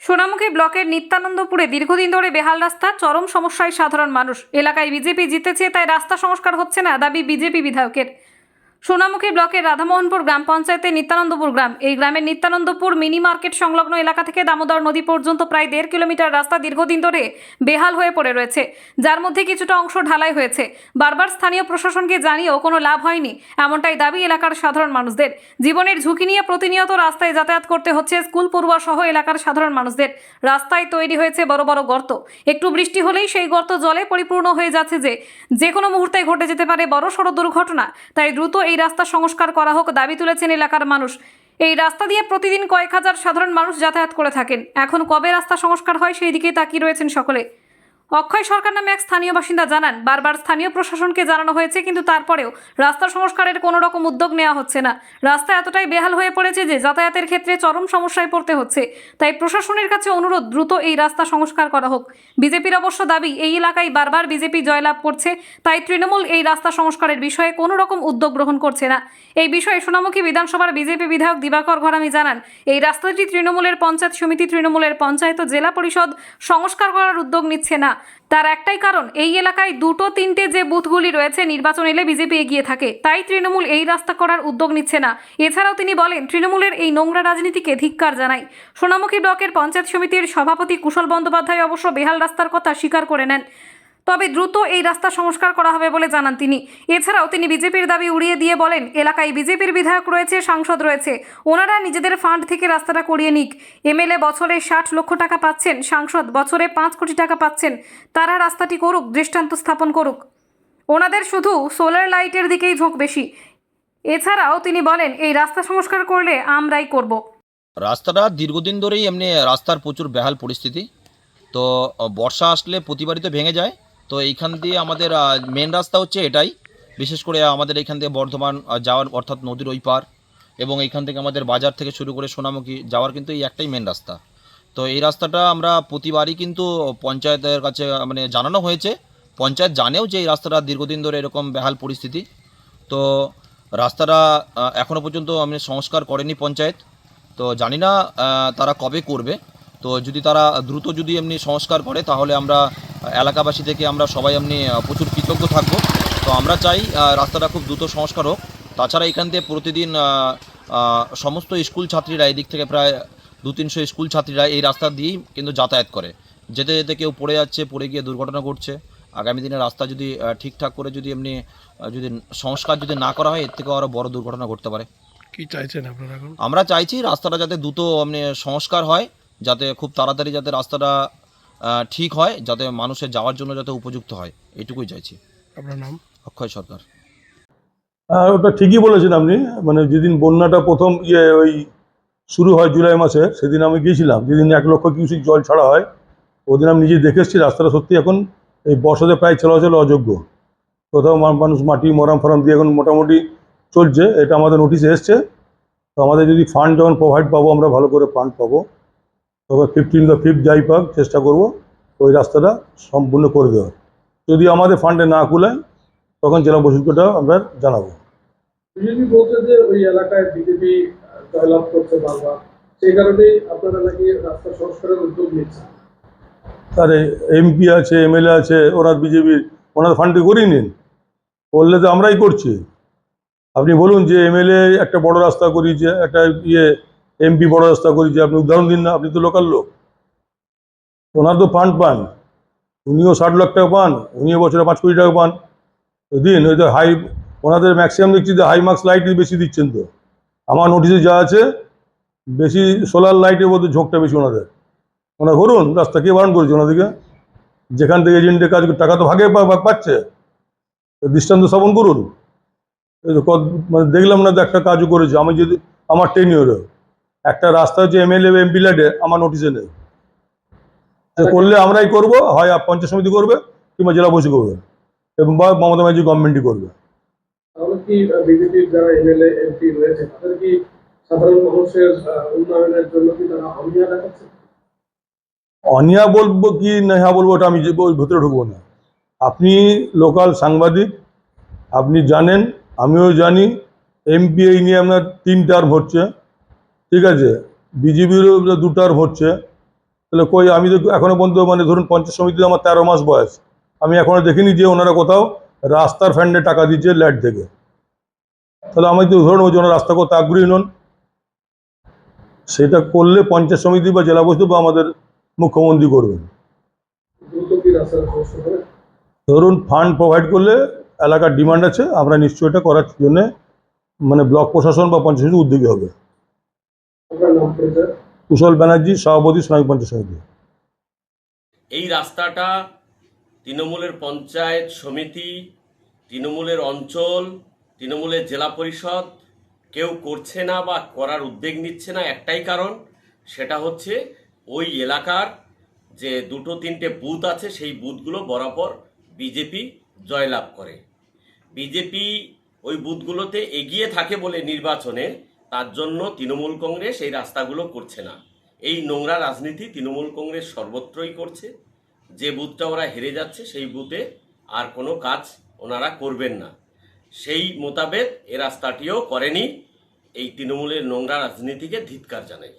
সোনামুখী ব্লকের নিত্যানন্দপুরে দীর্ঘদিন ধরে বেহাল রাস্তা, চরম সমস্যায় সাধারণ মানুষ। এলাকায় বিজেপি জিতেছে, তাই রাস্তা সংস্কার হচ্ছে না, দাবি বিজেপি বিধায়কের। সোনামুখী ব্লকের রাধামোহনপুর গ্রাম পঞ্চায়েতের নিত্যানন্দপুর গ্রাম। এই গ্রামের নিত্যানন্দপুর মিনি মার্কেট সংলগ্ন এলাকা থেকে দামোদর নদী পর্যন্ত প্রায় 1.5 কিলোমিটার রাস্তা দীর্ঘদিন ধরে বেহাল হয়ে পড়ে রয়েছে, যার মধ্যে কিছুটা অংশ ঢালাই হয়েছে। বারবার স্থানীয় প্রশাসনকে জানিয়েও কোনো লাভ হয়নি, এমনটাই দাবি এলাকার সাধারণ মানুষদের। জীবনের ঝুঁকি নিয়ে প্রতিনিয়ত রাস্তায় যাতায়াত করতে হচ্ছে স্কুল পড়ুয়া সহ এলাকার সাধারণ মানুষদের। রাস্তায় তৈরি হয়েছে বড় বড় গর্ত, একটু বৃষ্টি হলেই সেই গর্ত জলে পরিপূর্ণ হয়ে যাচ্ছে, যে কোনো মুহূর্তে ঘটে যেতে পারে বড়সড় দুর্ঘটনা। তাই দ্রুত এই রাস্তা সংস্কার করা হোক, দাবি তুলেছেন এলাকার মানুষ। এই রাস্তা দিয়ে প্রতিদিন কয়েক হাজার সাধারণ মানুষ যাতায়াত করে থাকেন। এখন কবে রাস্তা সংস্কার হয় সেই দিকে তাকিয়ে রয়েছেন সকলে। অক্ষয় সরকার নামে এক স্থানীয় বাসিন্দা জানান, বারবার স্থানীয় প্রশাসনকে জানানো হয়েছে, কিন্তু তারপরেও রাস্তা সংস্কারের কোনো রকম উদ্যোগ নেওয়া হচ্ছে না। রাস্তা এতটাই বেহাল হয়ে পড়েছে যে যাতায়াতের ক্ষেত্রে চরম সমস্যায় পড়তে হচ্ছে। তাই প্রশাসনের কাছে অনুরোধ, দ্রুত এই রাস্তা সংস্কার করা হোক। বিজেপির অবশ্য দাবি, এই এলাকায় বারবার বিজেপি জয়লাভ করছে, তাই তৃণমূল এই রাস্তা সংস্কারের বিষয়ে কোনো রকম উদ্যোগ গ্রহণ করছে না। এই বিষয়ে সোনামুখী বিধানসভার বিজেপি বিধায়ক দিবাকর ঘরামি জানান, এই রাস্তাটি তৃণমূলের পঞ্চায়েত সমিতি, তৃণমূলের পঞ্চায়েত ও জেলা পরিষদ সংস্কার করার উদ্যোগ নিচ্ছে না। তার একটাই কারণ, এই এলাকায় 2-3টে যে বুথগুলি রয়েছে, নির্বাচন এলে বিজেপি এগিয়ে থাকে, তাই তৃণমূল এই রাস্তা করার উদ্যোগ নিচ্ছে না। এছাড়াও তিনি বলেন, তৃণমূলের এই নোংরা রাজনীতিকে ধিক্কার জানাই। সোনামুখী ব্লকের পঞ্চায়েত সমিতির সভাপতি কুশল বন্দ্যোপাধ্যায় অবশ্য বেহাল রাস্তার কথা স্বীকার করে নেন, তবে দ্রুত এই রাস্তা সংস্কার করা হবে বলে জানান তিনি। এছাড়াও তিনি বিজেপির দাবি উড়িয়ে দিয়ে বলেন, এলাকায় বিজেপির বিধায়ক রয়েছে, সাংসদ রয়েছে, ওনারা নিজেদের ফান্ড থেকে রাস্তাটা করিয়ে নিক। এমএলএ বছরে 60 লক্ষ টাকা পাচ্ছেন, সাংসদ বছরে 5 কোটি টাকা পাচ্ছেন, তারা রাস্তাটি করুক, দৃষ্টান্ত স্থাপন করুক। ওনাদের শুধু সোলার লাইটের দিকেই ঝোঁক বেশি। এছাড়াও তিনি বলেন, এই রাস্তা সংস্কার করলে আমরাই করব। রাস্তাটা দীর্ঘদিন ধরেই এমনি রাস্তার প্রচুর বেহাল পরিস্থিতি। তো বর্ষা আসলে প্রতিবারই তো ভেঙে যায়। তো এইখান দিয়ে আমাদের মেন রাস্তা হচ্ছে এটাই, বিশেষ করে আমাদের এইখান থেকে বর্ধমান যাওয়ার, অর্থাৎ নদীর ওই পার, এবং এইখান থেকে আমাদের বাজার থেকে শুরু করে সোনামুখী যাওয়ার কিন্তু এই একটাই মেন রাস্তা। তো এই রাস্তাটা আমরা প্রতিবারই কিন্তু পঞ্চায়েতের কাছে মানে জানানো হয়েছে, পঞ্চায়েত জানেও যে এই রাস্তাটা দীর্ঘদিন ধরে এরকম বেহাল পরিস্থিতি। তো রাস্তাটা এখনও পর্যন্ত আমি সংস্কার করেনি পঞ্চায়েত। তো জানি না তারা কবে করবে। তো যদি তারা দ্রুত যদি এমনি সংস্কার করে, তাহলে আমরা এলাকাবাসী থেকে আমরা সবাই এমনি প্রচুর কৃতজ্ঞ থাকব। তো আমরা চাই রাস্তাটা খুব দ্রুত সংস্কার হোক। তাছাড়া এখান থেকে প্রতিদিন সমস্ত স্কুল ছাত্রীরা, এই দিক থেকে প্রায় 200-300 স্কুল ছাত্রীরা এই রাস্তা দিয়েই কিন্তু যাতায়াত করে। যেতে যেতে কেউ পড়ে যাচ্ছে, পড়ে গিয়ে দুর্ঘটনা ঘটছে। আগামী দিনে রাস্তা যদি ঠিকঠাক করে যদি এমনি যদি সংস্কার যদি না করা হয়, এর থেকেও আরও বড় দুর্ঘটনা ঘটতে পারে। কি চাইছেন আপনারা এখন? আমরা চাইছি রাস্তাটা যাতে দ্রুত মানে সংস্কার হয়, যাতে খুব তাড়াতাড়ি যাতে রাস্তাটা ঠিক হয়, যাতে মানুষের যাওয়ার জন্য যাতে উপযুক্ত হয়, এইটুকুই চাইছি। আপনার নাম? অক্ষয় সরকার। ওটা ঠিকই বলেছেন আপনি। মানে যেদিন বন্যাটা প্রথম ওই শুরু হয় জুলাই মাসে, সেদিন আমি গিয়েছিলাম, যেদিন 1 লক্ষ কিউসেক জল ছাড়া হয়, ওদিন আমি নিজে দেখে এসেছি রাস্তাটা সত্যি এখন এই বর্ষাতে প্রায় চলাচল অযোগ্য। কোথাও মানুষ মাটি মরাম ফরাম দিয়ে এখন মোটামুটি চলছে, এটা আমাদের নোটিশে এসছে। তো আমাদের যদি ফান্ড যখন প্রোভাইড পাবো, আমরা ভালো করে ফান্ড পাবো, তবে 15 যাই পাক চেষ্টা করব ওই রাস্তাটা সম্পূর্ণ করে দেওয়ার। যদি আমাদের ফান্ডে না কুলায়, তখন জেলা পরিষদটা আমরা জানাবো। বিজেপি বলছে যে ওই এলাকায় বিজেপি জয়লাভ করছে বারবার, সেই কারণেই আপনারা নাকি রাস্তা সংস্কারের উদ্যোগ নিচ্ছেন। তার এমপি আছে, এমএলএ আছে, ওরা বিজেপির, ওনার ফান্ডে করিয়ে নিন, বললে তো আমরাই করছি। আপনি বলুন যে এমএলএ একটা বড় রাস্তা করিয়েছে, একটা এমপি বড় রাস্তা করিয়েছে, আপনি উদাহরণ দিন না, আপনি তো লোকাল লোক। ওনার তো ফান্ড পান, উনিও 60 লাখ টাকা পান, উনিও বছরে 5 কোটি টাকা পান। তো দিন, ওই তো হাই, ওনাদের ম্যাক্সিমাম দেখছি যে হাই মার্কস লাইট বেশি দিচ্ছেন। তো আমার নোটিশে যা আছে, বেশি সোলার লাইটের মধ্যে ঝোঁকটা বেশি ওনাদের। ওনারা করুন রাস্তা, কে বারণ করেছে ওনাদেরকে? যেখান থেকে এজেন্টের কাজ টাকা তো ভাগে পাচ্ছে, দৃষ্টান্ত স্থাপন করুন। এই তো মানে দেখলাম না তো একটা কাজও করেছে। আমি যদি আমার টেনিওরে একটা রাস্তা হচ্ছে এমএলএ এমপি লাইটে, আমার নোটিশে নেই, করলে আমরাই করব, হয় পঞ্চায়েত সমিতি করবে, কিংবা জেলা পরিষদ করবে, এবং বা মমতা ব্যানার্জি গভর্নমেন্টই করবে। তাহলে কি বিজেপির যারা এমএলএ এমপি রয়েছে, তাদের কি সাধারণ মানুষের উন্নয়নের জন্য কি তারা অনীহা দেখাচ্ছে? অনিয়া বলবো কি নেহা বলবো, ওটা আমি ভেতরে ঢুকবো না। আপনি লোকাল সাংবাদিক, আপনি জানেন, আমিও জানি, এমপি এই নিয়ে আপনার 3 টার্ম হচ্ছে, ঠিক আছে, বিজেপিরও 2 টার্ম হচ্ছে। তাহলে কই আমি তো এখনো পর্যন্ত মানে ধরুন পঞ্চায়েত সমিতিতে আমার 13 মাস বয়স, আমি এখনো দেখিনি যে ওনারা কোথাও রাস্তার ফ্যান্ডে টাকা দিচ্ছে ল্যাট থেকে। তাহলে আমি তো ধরুন ওই জন্য রাস্তা করতে আগ্রহী নন। সেটা করলে পঞ্চায়েত সমিতি বা জেলা পরিষদ বা আমাদের মুখ্যমন্ত্রী করবেন। দ্রুত কি রাস্তার সমস্যা হবে? ধরুন ফান্ড প্রোভাইড করলে, এলাকার ডিমান্ড আছে, আমরা নিশ্চয়ই এটা করার জন্য মানে ব্লক প্রশাসন বা পঞ্চায়েত সমিতি উদ্যোগী হবে। আপনার নাম পরিচয়? কুশল ব্যানার্জি, সভাপতি সোনালী পঞ্চায়েত সমিতি। এই রাস্তাটা তৃণমূলের পঞ্চায়েত সমিতি, তৃণমূলের অঞ্চল, তৃণমূলের জেলা পরিষদ কেউ করছে না বা করার উদ্যোগ নিচ্ছে না। একটাই কারণ, সেটা হচ্ছে ওই এলাকার যে 2-3টে বুথ আছে সেই বুথগুলো বরাবর বিজেপি জয়লাভ করে। বিজেপি ওই বুথগুলোতে এগিয়ে থাকে বলে নির্বাচনে, তার জন্য তৃণমূল কংগ্রেস এই রাস্তাগুলো করছে না। এই নোংরা রাজনীতি তৃণমূল কংগ্রেস সর্বত্রই করছে। যে বুথটা ওরা হেরে যাচ্ছে সেই বুথে আর কোনো কাজ ওনারা করবেন না, সেই মোতাবেক এ রাস্তাটিও করেনি। এই তৃণমূলের নোংরা রাজনীতিকে ধিক্কার জানাই।